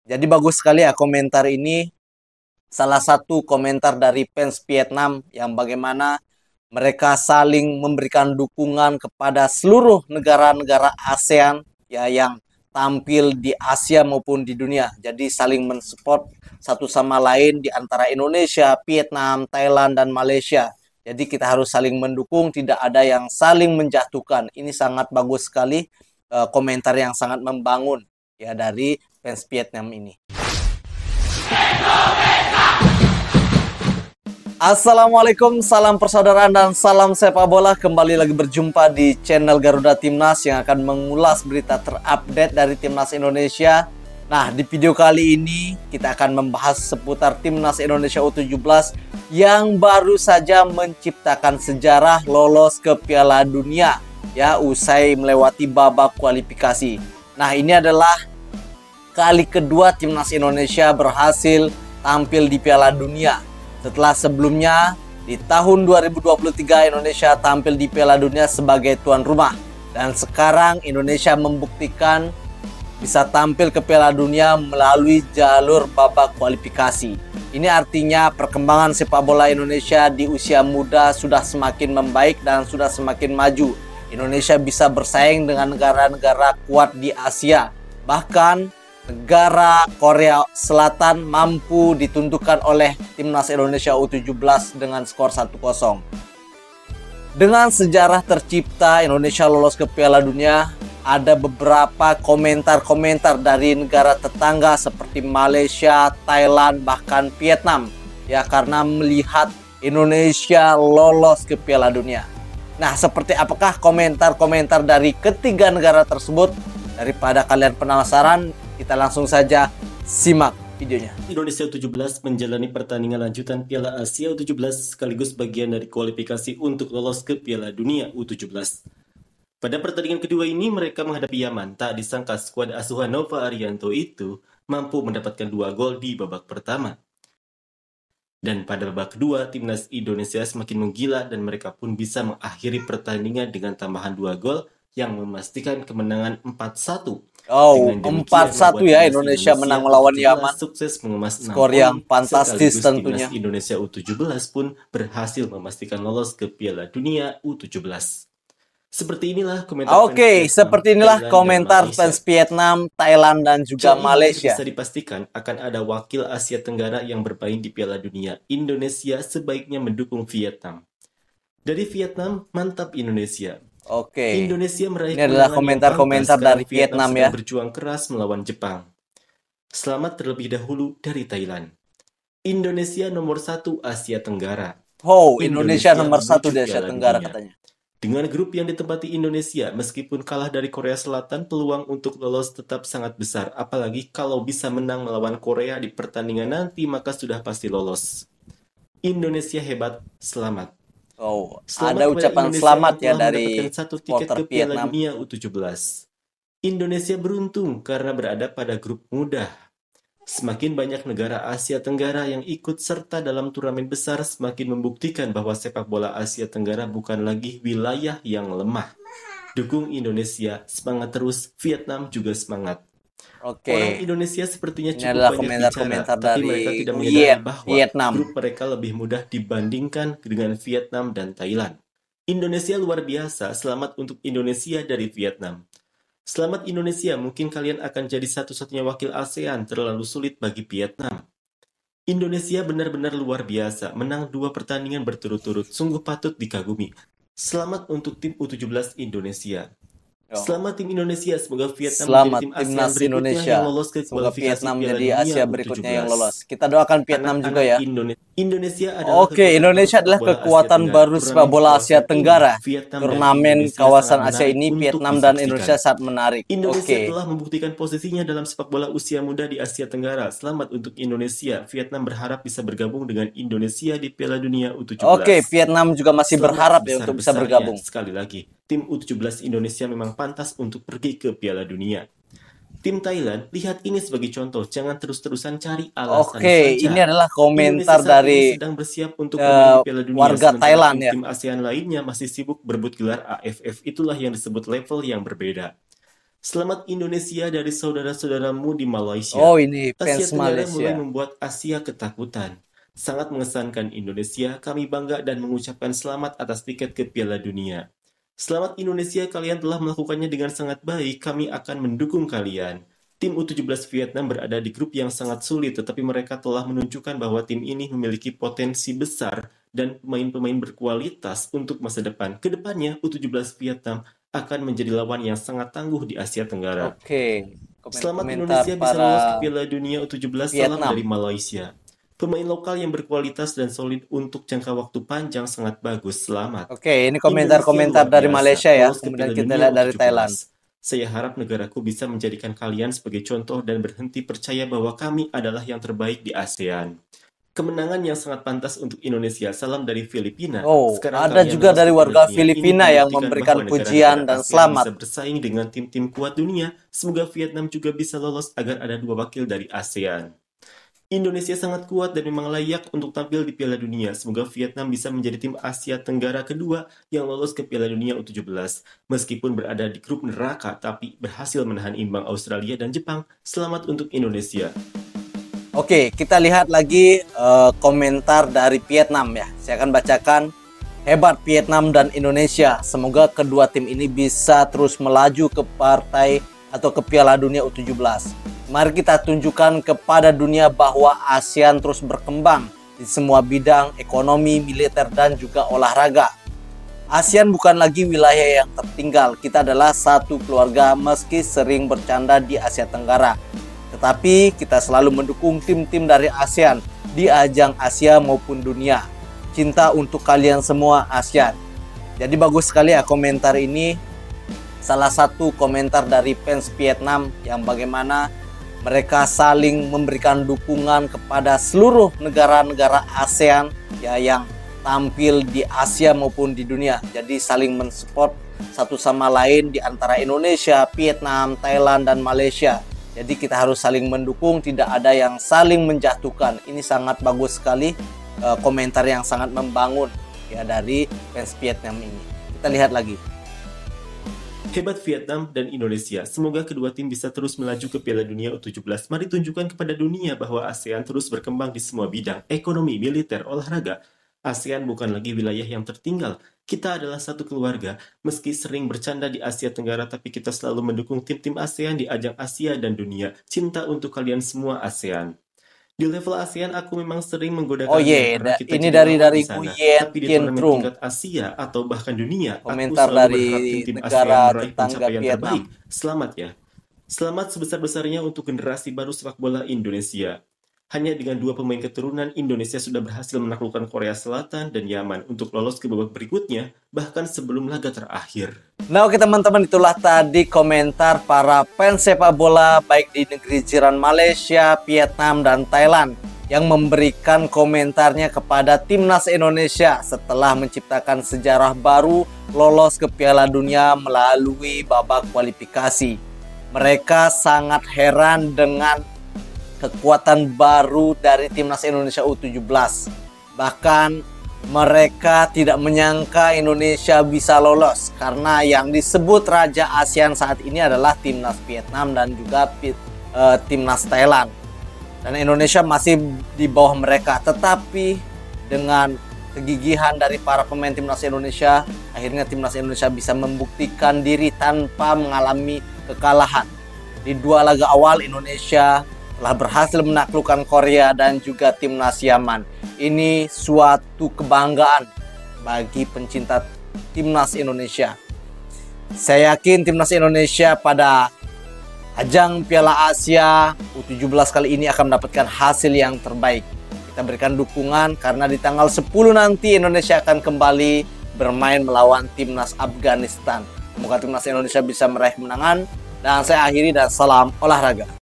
Jadi bagus sekali ya komentar ini. Salah satu komentar dari fans Vietnam yang bagaimana mereka saling memberikan dukungan kepada seluruh negara-negara ASEAN ya yang tampil di Asia maupun di dunia. Jadi saling mensupport satu sama lain di antara Indonesia, Vietnam, Thailand dan Malaysia. Jadi kita harus saling mendukung, tidak ada yang saling menjatuhkan. Ini sangat bagus sekali komentar yang sangat membangun ya dari fans Vietnam ini. Assalamualaikum, salam persaudaraan dan salam sepak bola. Kembali lagi berjumpa di channel Garuda Timnas yang akan mengulas berita terupdate dari Timnas Indonesia. Nah, di video kali ini kita akan membahas seputar Timnas Indonesia U17 yang baru saja menciptakan sejarah lolos ke Piala Dunia ya usai melewati babak kualifikasi. Nah, ini adalah kali kedua Timnas Indonesia berhasil tampil di Piala Dunia. Setelah sebelumnya di tahun 2023 Indonesia tampil di Piala Dunia sebagai tuan rumah. Dan sekarang Indonesia membuktikan bisa tampil ke Piala Dunia melalui jalur babak kualifikasi. Ini artinya perkembangan sepak bola Indonesia di usia muda sudah semakin membaik dan sudah semakin maju. Indonesia bisa bersaing dengan negara-negara kuat di Asia. Bahkan negara Korea Selatan mampu ditundukkan oleh Timnas Indonesia U17 dengan skor 1-0. Dengan sejarah tercipta Indonesia lolos ke Piala Dunia, ada beberapa komentar-komentar dari negara tetangga seperti Malaysia, Thailand, bahkan Vietnam ya karena melihat Indonesia lolos ke Piala Dunia. Nah, seperti apakah komentar-komentar dari ketiga negara tersebut? Daripada kalian penasaran, kita langsung saja simak videonya. Indonesia U17 menjalani pertandingan lanjutan Piala Asia U17 sekaligus bagian dari kualifikasi untuk lolos ke Piala Dunia U17. Pada pertandingan kedua ini mereka menghadapi Yaman. Tak disangka skuad asuhan Nova Arianto itu mampu mendapatkan 2 gol di babak pertama. Dan pada babak kedua, Timnas Indonesia semakin menggila dan mereka pun bisa mengakhiri pertandingan dengan tambahan 2 gol yang memastikan kemenangan 4-1. Oh, 4-1 ya Indonesia menang melawan Yaman. Sukses mengemas skor yang fantastis tentunya. Timnas Indonesia U17 pun berhasil memastikan lolos ke Piala Dunia U17. Seperti inilah komentar seperti inilah komentar fans Vietnam, Thailand dan juga Malaysia. Bisa dipastikan akan ada wakil Asia Tenggara yang bermain di Piala Dunia. Indonesia sebaiknya mendukung Vietnam. Dari Vietnam, mantap Indonesia. Indonesia meraih ini adalah komentar-komentar dari Vietnam ya. Berjuang keras melawan Jepang. Selamat terlebih dahulu dari Thailand. Indonesia nomor 1 Asia Tenggara. Indonesia nomor 1 di Asia Tenggara katanya. Dengan grup yang ditempati Indonesia, meskipun kalah dari Korea Selatan, peluang untuk lolos tetap sangat besar. Apalagi kalau bisa menang melawan Korea di pertandingan nanti, maka sudah pasti lolos. Indonesia hebat, selamat. Ada ucapan selamat ya dari supporter Vietnam. Dunia U17. Indonesia beruntung karena berada pada grup mudah. Semakin banyak negara Asia Tenggara yang ikut serta dalam turnamen besar semakin membuktikan bahwa sepak bola Asia Tenggara bukan lagi wilayah yang lemah. Dukung Indonesia, semangat terus, Vietnam juga semangat. Orang Indonesia sepertinya cukup banyak bicara, tapi mereka tidak menyadari bahwa grup mereka lebih mudah dibandingkan dengan Vietnam dan Thailand. Indonesia luar biasa, selamat untuk Indonesia dari Vietnam. Selamat Indonesia, mungkin kalian akan jadi satu-satunya wakil ASEAN, terlalu sulit bagi Vietnam. Indonesia benar-benar luar biasa, menang 2 pertandingan berturut-turut, sungguh patut dikagumi. Selamat untuk tim U17 Indonesia. Selamat tim Indonesia, semoga Vietnam menjadi tim ASEAN berikutnya yang lolos ke kualifikasi Piala Dunia Asia berikutnya yang lolos. Kita doakan Vietnam juga ya. Indonesia adalah Indonesia adalah kekuatan baru sepak bola Asia Tenggara. Turnamen kawasan Asia ini Vietnam dan Indonesia sangat menarik. Indonesia telah membuktikan posisinya dalam sepak bola usia muda di Asia Tenggara. Selamat untuk Indonesia. Vietnam berharap bisa bergabung dengan Indonesia di Piala Dunia U17. Vietnam juga masih berharap ya untuk bisa bergabung. Sekali lagi, tim U17 Indonesia memang pantas untuk pergi ke Piala Dunia. Tim Thailand, lihat ini sebagai contoh, jangan terus-terusan cari alasan saja. Ini adalah komentar dari sedang bersiap untuk di Piala Dunia, warga Thailand ya. Tim ASEAN lainnya masih sibuk berebut gelar AFF, itulah yang disebut level yang berbeda. Selamat Indonesia dari saudara-saudaramu di Malaysia. Oh, ini Asia fans Tenggara mulai Malaysia. membuat Asia ketakutan. Sangat mengesankan Indonesia, kami bangga dan mengucapkan selamat atas tiket ke Piala Dunia. Selamat Indonesia, kalian telah melakukannya dengan sangat baik, kami akan mendukung kalian. Tim U17 Vietnam berada di grup yang sangat sulit, tetapi mereka telah menunjukkan bahwa tim ini memiliki potensi besar dan pemain-pemain berkualitas untuk masa depan. Kedepannya, U17 Vietnam akan menjadi lawan yang sangat tangguh di Asia Tenggara. Oke, Selamat komentar Indonesia bisa lolos ke para Piala Dunia U17, salam Vietnam. dari Malaysia. Pemain lokal yang berkualitas dan solid untuk jangka waktu panjang sangat bagus, selamat. Oke, ini Indonesia komentar-komentar luar dari biasa, Malaysia ya. lolos ke Kemudian Piala kita Dunia lihat dari U17. Thailand. Saya harap negaraku bisa menjadikan kalian sebagai contoh dan berhenti percaya bahwa kami adalah yang terbaik di ASEAN. Kemenangan yang sangat pantas untuk Indonesia. Salam dari Filipina. Oh, Sekarang ada kalian juga lolos dari ke warga Piala Dunia. Ini Filipina yang membuktikan memberikan bahwa pujian negara-negara dan ASEAN selamat. bisa bersaing dengan tim-tim kuat dunia. Semoga Vietnam juga bisa lolos agar ada 2 wakil dari ASEAN. Indonesia sangat kuat dan memang layak untuk tampil di Piala Dunia. Semoga Vietnam bisa menjadi tim Asia Tenggara kedua yang lolos ke Piala Dunia U17. Meskipun berada di grup neraka, tapi berhasil menahan imbang Australia dan Jepang. Selamat untuk Indonesia. Oke, kita lihat lagi komentar dari Vietnam ya. Saya akan bacakan. Hebat Vietnam dan Indonesia. Semoga kedua tim ini bisa terus melaju ke partai atau ke Piala Dunia U17. Mari kita tunjukkan kepada dunia bahwa ASEAN terus berkembang di semua bidang ekonomi, militer, dan juga olahraga. ASEAN bukan lagi wilayah yang tertinggal. Kita adalah satu keluarga meski sering bercanda di Asia Tenggara. Tetapi kita selalu mendukung tim-tim dari ASEAN di ajang Asia maupun dunia. Cinta untuk kalian semua ASEAN. Jadi bagus sekali ya komentar ini. Salah satu komentar dari fans Vietnam yang bagaimana mereka saling memberikan dukungan kepada seluruh negara-negara ASEAN ya yang tampil di Asia maupun di dunia. Jadi saling mensupport satu sama lain di antara Indonesia, Vietnam, Thailand, dan Malaysia. Jadi kita harus saling mendukung, tidak ada yang saling menjatuhkan. Ini sangat bagus sekali komentar yang sangat membangun ya dari fans Vietnam ini. Kita lihat lagi. Hebat Vietnam dan Indonesia. Semoga kedua tim bisa terus melaju ke Piala Dunia U17. Mari tunjukkan kepada dunia bahwa ASEAN terus berkembang di semua bidang, ekonomi, militer, olahraga. ASEAN bukan lagi wilayah yang tertinggal. Kita adalah satu keluarga. Meski sering bercanda di Asia Tenggara, tapi kita selalu mendukung tim-tim ASEAN di ajang Asia dan dunia. Cinta untuk kalian semua ASEAN. Di level ASEAN, aku memang sering menggoda kalian karena kita ini jadi dari lawan di sana. Nguyen Tapi di Kien turnamen Trung. tingkat Asia atau bahkan dunia, aku Komentar selalu dari berharap tim-tim ASEAN negara meraih tetangga pencapaian Vietnam. terbaik. Selamat ya. Selamat sebesar-besarnya untuk generasi baru sepak bola Indonesia. Hanya dengan 2 pemain keturunan, Indonesia sudah berhasil menaklukkan Korea Selatan dan Yaman untuk lolos ke babak berikutnya, bahkan sebelum laga terakhir. Nah oke teman-teman, itulah tadi komentar para fans sepak bola baik di negeri jiran Malaysia, Vietnam, dan Thailand yang memberikan komentarnya kepada timnas Indonesia setelah menciptakan sejarah baru lolos ke Piala Dunia melalui babak kualifikasi. Mereka sangat heran dengan kekuatan baru dari timnas Indonesia U17. Bahkan mereka tidak menyangka Indonesia bisa lolos karena yang disebut Raja ASEAN saat ini adalah timnas Vietnam dan juga timnas Thailand. Dan Indonesia masih di bawah mereka. Tetapi dengan kegigihan dari para pemain timnas Indonesia, akhirnya timnas Indonesia bisa membuktikan diri tanpa mengalami kekalahan. Di 2 laga awal Indonesia telah berhasil menaklukkan Korea dan juga timnas Yaman. Ini suatu kebanggaan bagi pencinta timnas Indonesia. Saya yakin timnas Indonesia pada ajang Piala Asia U17 kali ini akan mendapatkan hasil yang terbaik. Kita berikan dukungan karena di tanggal 10 nanti Indonesia akan kembali bermain melawan timnas Afghanistan. Semoga timnas Indonesia bisa meraih kemenangan. Dan saya akhiri dan salam olahraga.